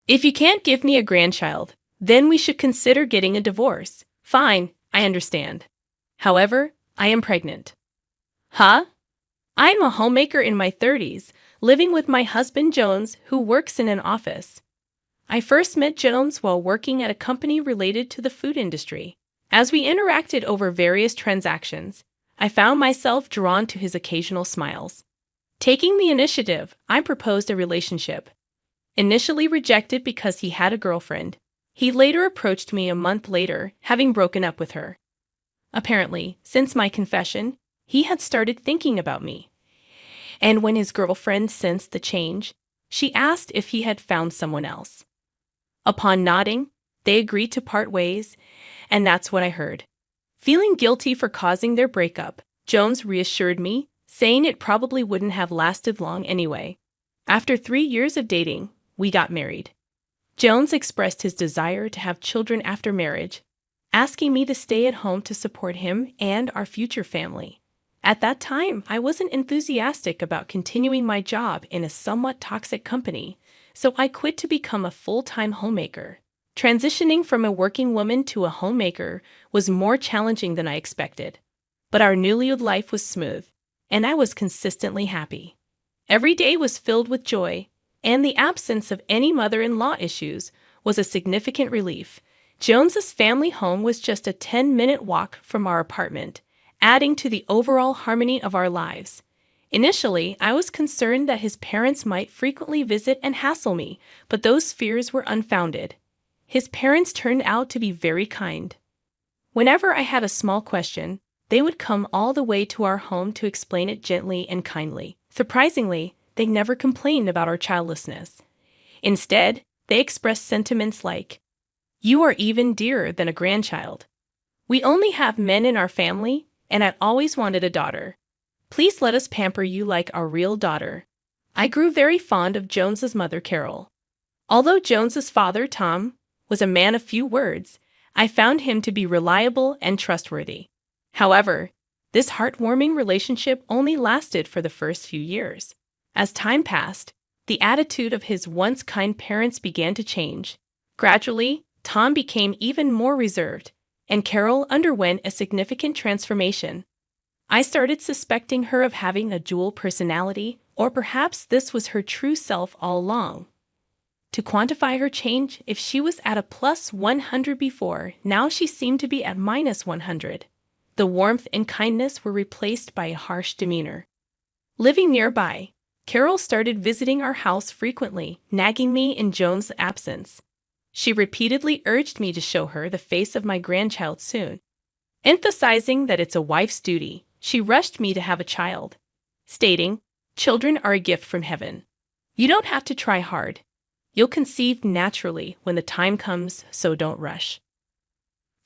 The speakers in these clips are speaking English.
If you can't give me a grandchild, then we should consider getting a divorce. Fine, I understand. However, I am pregnant. Huh? I'm a homemaker in my 30s, living with my husband Jones, who works in an office. I first met Jones while working at a company related to the food industry. As we interacted over various transactions, I found myself drawn to his occasional smiles. Taking the initiative, I proposed a relationship. Initially rejected because he had a girlfriend, he later approached me a month later, having broken up with her. Apparently, since my confession, he had started thinking about me. And when his girlfriend sensed the change, she asked if he had found someone else. Upon nodding, they agreed to part ways, and that's what I heard. Feeling guilty for causing their breakup, Jones reassured me, saying it probably wouldn't have lasted long anyway. After 3 years of dating, we got married. Jones expressed his desire to have children after marriage, asking me to stay at home to support him and our future family. At that time, I wasn't enthusiastic about continuing my job in a somewhat toxic company, so I quit to become a full-time homemaker. Transitioning from a working woman to a homemaker was more challenging than I expected, but our newlywed life was smooth, and I was consistently happy. Every day was filled with joy, and the absence of any mother-in-law issues was a significant relief. Jones's family home was just a 10-minute walk from our apartment, adding to the overall harmony of our lives. Initially, I was concerned that his parents might frequently visit and hassle me, but those fears were unfounded. His parents turned out to be very kind. Whenever I had a small question, they would come all the way to our home to explain it gently and kindly. Surprisingly, they never complained about our childlessness. Instead, they expressed sentiments like, "You are even dearer than a grandchild. We only have men in our family, and I always wanted a daughter. Please let us pamper you like our real daughter." I grew very fond of Jones's mother, Carol. Although Jones's father, Tom, was a man of few words, I found him to be reliable and trustworthy. However, this heartwarming relationship only lasted for the first few years. As time passed, the attitude of his once kind parents began to change. Gradually, Tom became even more reserved, and Carol underwent a significant transformation. I started suspecting her of having a dual personality, or perhaps this was her true self all along. To quantify her change, if she was at a plus 100 before, now she seemed to be at minus 100. The warmth and kindness were replaced by a harsh demeanor. Living nearby, Carol started visiting our house frequently, nagging me in Joan's absence. She repeatedly urged me to show her the face of my grandchild soon. Emphasizing that it's a wife's duty, she rushed me to have a child, stating, "Children are a gift from heaven. You don't have to try hard. You'll conceive naturally when the time comes, so don't rush."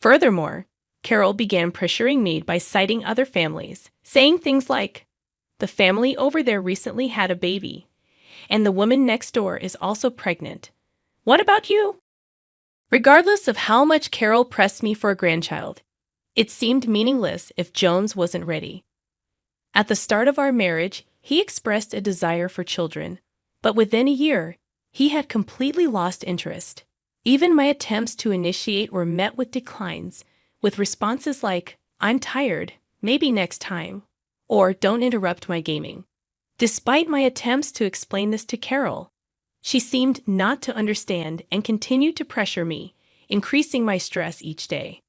Furthermore, Carol began pressuring me by citing other families, saying things like, "The family over there recently had a baby, and the woman next door is also pregnant. What about you?" Regardless of how much Carol pressed me for a grandchild, it seemed meaningless if Jones wasn't ready. At the start of our marriage, he expressed a desire for children, but within a year, he had completely lost interest. Even my attempts to initiate were met with declines, with responses like, "I'm tired, maybe next time," or "Don't interrupt my gaming." Despite my attempts to explain this to Carol, she seemed not to understand and continued to pressure me, increasing my stress each day.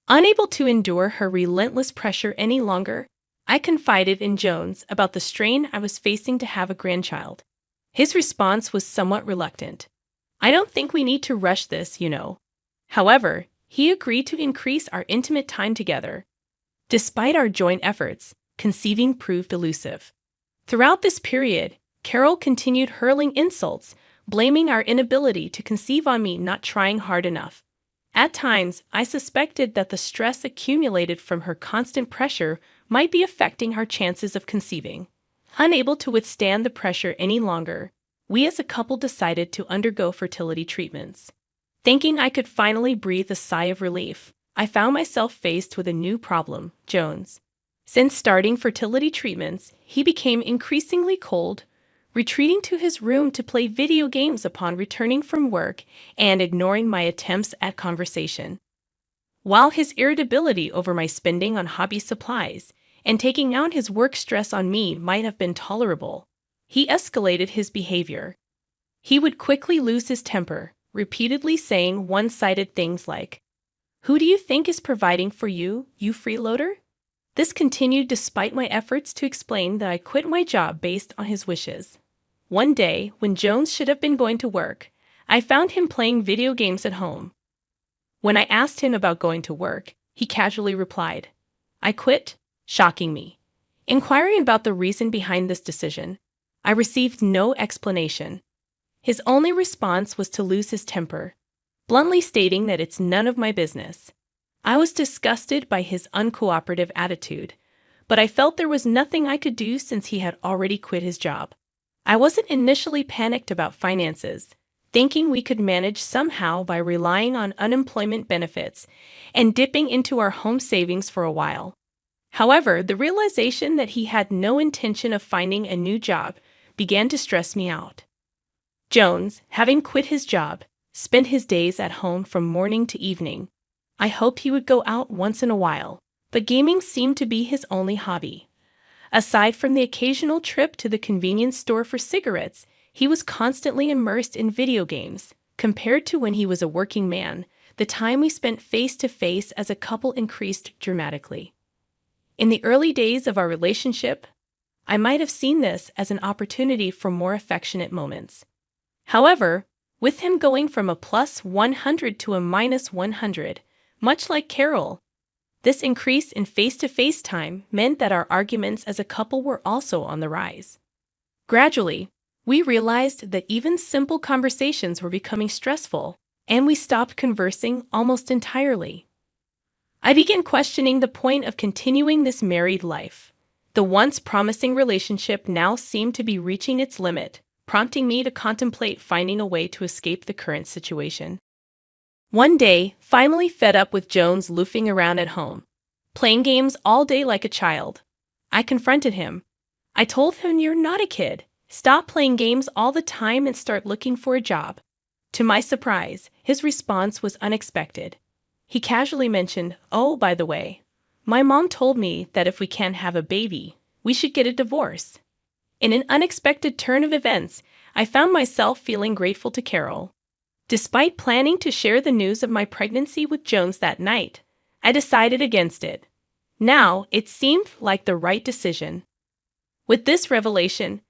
Unable to endure her relentless pressure any longer, I confided in Jones about the strain I was facing to have a grandchild. His response was somewhat reluctant. "I don't think we need to rush this, you know." However, he agreed to increase our intimate time together. Despite our joint efforts, conceiving proved elusive. Throughout this period, Carol continued hurling insults, blaming our inability to conceive on me not trying hard enough. At times, I suspected that the stress accumulated from her constant pressure might be affecting our chances of conceiving. Unable to withstand the pressure any longer, we as a couple decided to undergo fertility treatments. Thinking I could finally breathe a sigh of relief, I found myself faced with a new problem, Jones. Since starting fertility treatments, he became increasingly cold, retreating to his room to play video games upon returning from work and ignoring my attempts at conversation. While his irritability over my spending on hobby supplies and taking out his work stress on me might have been tolerable, he escalated his behavior. He would quickly lose his temper, repeatedly saying one-sided things like, "Who do you think is providing for you, you freeloader?" This continued despite my efforts to explain that I quit my job based on his wishes. One day, when Jones should have been going to work, I found him playing video games at home. When I asked him about going to work, he casually replied, "I quit," shocking me. Inquiring about the reason behind this decision, I received no explanation. His only response was to lose his temper, bluntly stating that it's none of my business. I was disgusted by his uncooperative attitude, but I felt there was nothing I could do since he had already quit his job. I wasn't initially panicked about finances, thinking we could manage somehow by relying on unemployment benefits and dipping into our home savings for a while. However, the realization that he had no intention of finding a new job began to stress me out. Jones, having quit his job, spent his days at home from morning to evening. I hoped he would go out once in a while, but gaming seemed to be his only hobby. Aside from the occasional trip to the convenience store for cigarettes, he was constantly immersed in video games. Compared to when he was a working man, the time we spent face-to-face as a couple increased dramatically. In the early days of our relationship, I might have seen this as an opportunity for more affectionate moments. However, with him going from a +100 to a -100, much like Carol, this increase in face-to-face time meant that our arguments as a couple were also on the rise. Gradually, we realized that even simple conversations were becoming stressful, and we stopped conversing almost entirely. I began questioning the point of continuing this married life. The once promising relationship now seemed to be reaching its limit, prompting me to contemplate finding a way to escape the current situation. One day, finally fed up with Jones loafing around at home, playing games all day like a child, I confronted him. I told him, "You're not a kid. Stop playing games all the time and start looking for a job." To my surprise, his response was unexpected. He casually mentioned, "Oh, by the way, my mom told me that if we can't have a baby, we should get a divorce." In an unexpected turn of events, I found myself feeling grateful to Carol. Despite planning to share the news of my pregnancy with Jones that night, I decided against it. Now, it seemed like the right decision. With this revelation,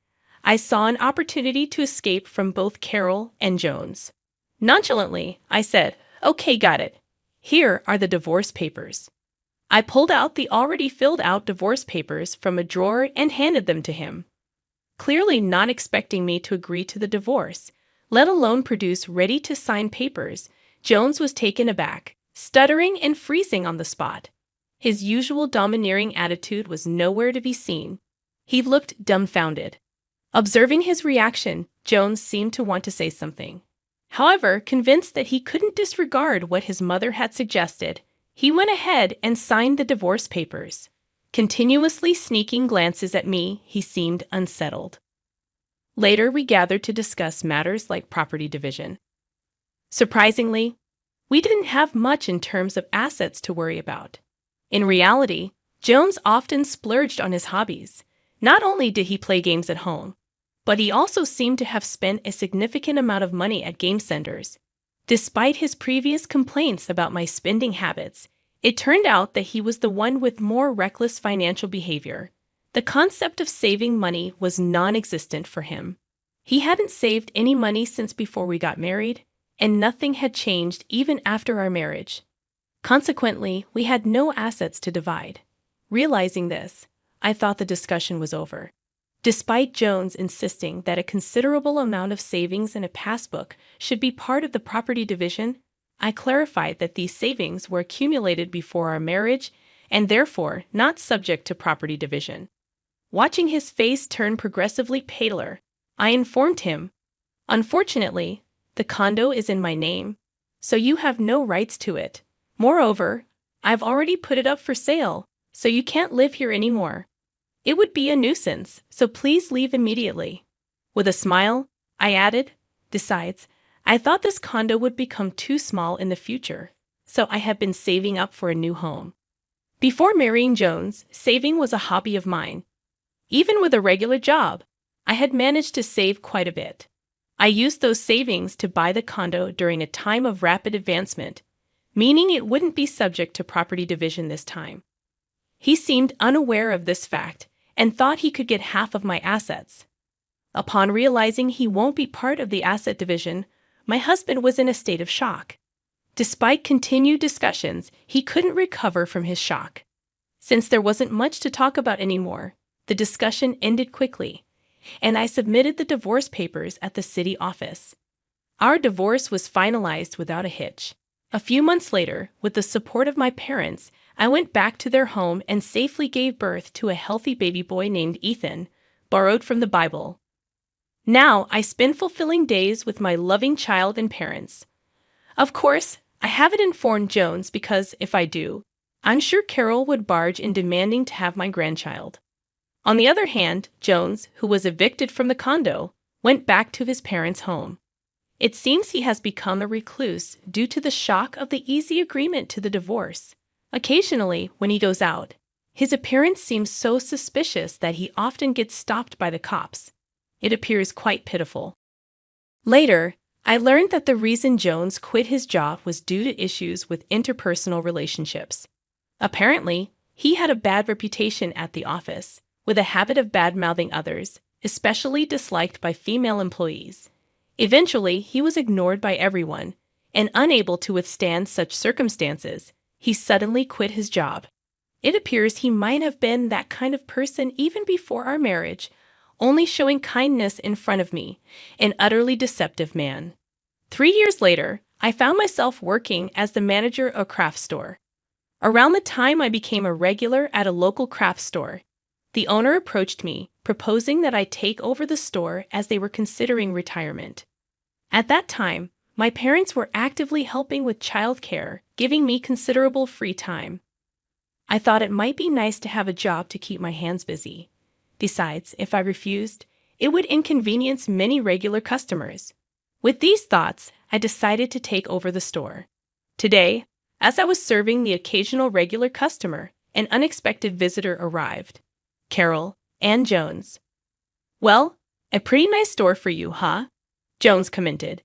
I saw an opportunity to escape from both Carol and Jones. Nonchalantly, I said, "Okay, got it. Here are the divorce papers." I pulled out the already filled-out divorce papers from a drawer and handed them to him. Clearly not expecting me to agree to the divorce, let alone produce ready-to-sign papers, Jones was taken aback, stuttering and freezing on the spot. His usual domineering attitude was nowhere to be seen. He looked dumbfounded. Observing his reaction, Jones seemed to want to say something. However, convinced that he couldn't disregard what his mother had suggested, he went ahead and signed the divorce papers. Continuously sneaking glances at me, he seemed unsettled. Later, we gathered to discuss matters like property division. Surprisingly, we didn't have much in terms of assets to worry about. In reality, Jones often splurged on his hobbies. Not only did he play games at home, but he also seemed to have spent a significant amount of money at game centers. Despite his previous complaints about my spending habits, it turned out that he was the one with more reckless financial behavior. The concept of saving money was non-existent for him. He hadn't saved any money since before we got married, and nothing had changed even after our marriage. Consequently, we had no assets to divide. Realizing this, I thought the discussion was over. Despite Jones insisting that a considerable amount of savings in a passbook should be part of the property division, I clarified that these savings were accumulated before our marriage and therefore not subject to property division. Watching his face turn progressively paler, I informed him, "Unfortunately, the condo is in my name, so you have no rights to it. Moreover, I've already put it up for sale, so you can't live here anymore. It would be a nuisance, so please leave immediately." With a smile, I added, "Besides, I thought this condo would become too small in the future, so I have been saving up for a new home." Before marrying Jones, saving was a hobby of mine. Even with a regular job, I had managed to save quite a bit. I used those savings to buy the condo during a time of rapid advancement, meaning it wouldn't be subject to property division this time. He seemed unaware of this fact and thought he could get half of my assets. Upon realizing he won't be part of the asset division, my husband was in a state of shock. Despite continued discussions, he couldn't recover from his shock. Since there wasn't much to talk about anymore, the discussion ended quickly, and I submitted the divorce papers at the city office. Our divorce was finalized without a hitch. A few months later, with the support of my parents, I went back to their home and safely gave birth to a healthy baby boy named Ethan, borrowed from the Bible. Now I spend fulfilling days with my loving child and parents. Of course, I haven't informed Jones because if I do, I'm sure Carol would barge in demanding to have my grandchild. On the other hand, Jones, who was evicted from the condo, went back to his parents' home. It seems he has become a recluse due to the shock of the easy agreement to the divorce. Occasionally, when he goes out, his appearance seems so suspicious that he often gets stopped by the cops. It appears quite pitiful. Later, I learned that the reason Jones quit his job was due to issues with interpersonal relationships. Apparently, he had a bad reputation at the office, with a habit of bad-mouthing others, especially disliked by female employees. Eventually, he was ignored by everyone, and unable to withstand such circumstances, he suddenly quit his job. It appears he might have been that kind of person even before our marriage, only showing kindness in front of me, an utterly deceptive man. 3 years later, I found myself working as the manager of a craft store. Around the time I became a regular at a local craft store, the owner approached me, proposing that I take over the store as they were considering retirement. At that time, my parents were actively helping with childcare, giving me considerable free time. I thought it might be nice to have a job to keep my hands busy. Besides, if I refused, it would inconvenience many regular customers. With these thoughts, I decided to take over the store. Today, as I was serving the occasional regular customer, an unexpected visitor arrived. Carol and Jones. "Well, a pretty nice store for you, huh?" Jones commented.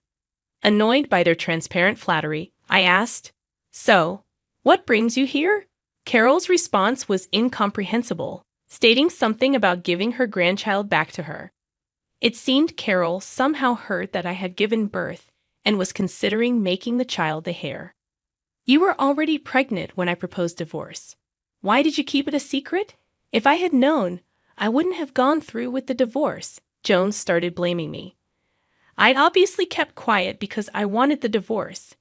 Annoyed by their transparent flattery, I asked, "So, what brings you here?" Carol's response was incomprehensible, stating something about giving her grandchild back to her. It seemed Carol somehow heard that I had given birth and was considering making the child the heir. "You were already pregnant when I proposed divorce. Why did you keep it a secret?" "If I had known, I wouldn't have gone through with the divorce." Jones started blaming me. "I'd obviously kept quiet because I wanted the divorce.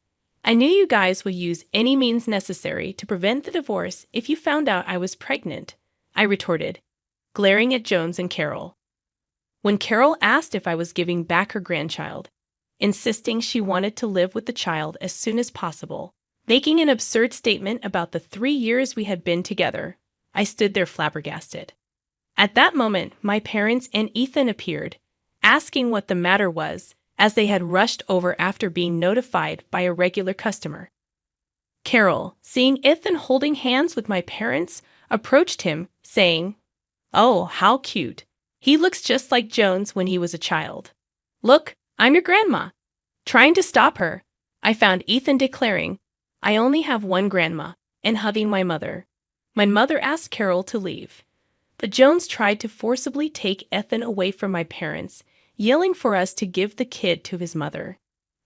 I knew you guys would use any means necessary to prevent the divorce if you found out I was pregnant," I retorted, glaring at Jones and Carol. When Carol asked if I was giving back her grandchild, insisting she wanted to live with the child as soon as possible, making an absurd statement about the 3 years we had been together, I stood there flabbergasted. At that moment, my parents and Ethan appeared, asking what the matter was, as they had rushed over after being notified by a regular customer. Carol, seeing Ethan holding hands with my parents, approached him, saying, "Oh, how cute. He looks just like Jones when he was a child. Look, I'm your grandma." Trying to stop her, I found Ethan declaring, "I only have one grandma," and hugging my mother. My mother asked Carol to leave, but Jones tried to forcibly take Ethan away from my parents, yelling for us to give the kid to his mother.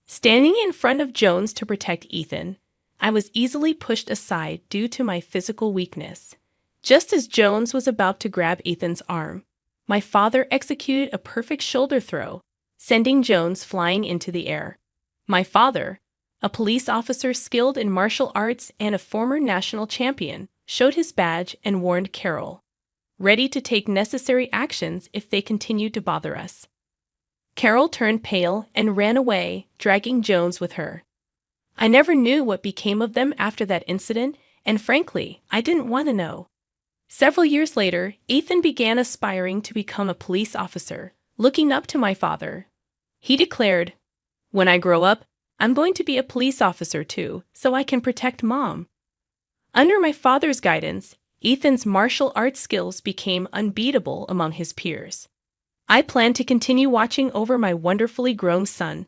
Standing in front of Jones to protect Ethan, I was easily pushed aside due to my physical weakness. Just as Jones was about to grab Ethan's arm, my father executed a perfect shoulder throw, sending Jones flying into the air. My father, a police officer skilled in martial arts and a former national champion, showed his badge and warned Carol, ready to take necessary actions if they continued to bother us. Carol turned pale and ran away, dragging Jones with her. I never knew what became of them after that incident, and frankly, I didn't want to know. Several years later, Ethan began aspiring to become a police officer, looking up to my father. He declared, "When I grow up, I'm going to be a police officer too, so I can protect Mom." Under my father's guidance, Ethan's martial arts skills became unbeatable among his peers. I plan to continue watching over my wonderfully grown son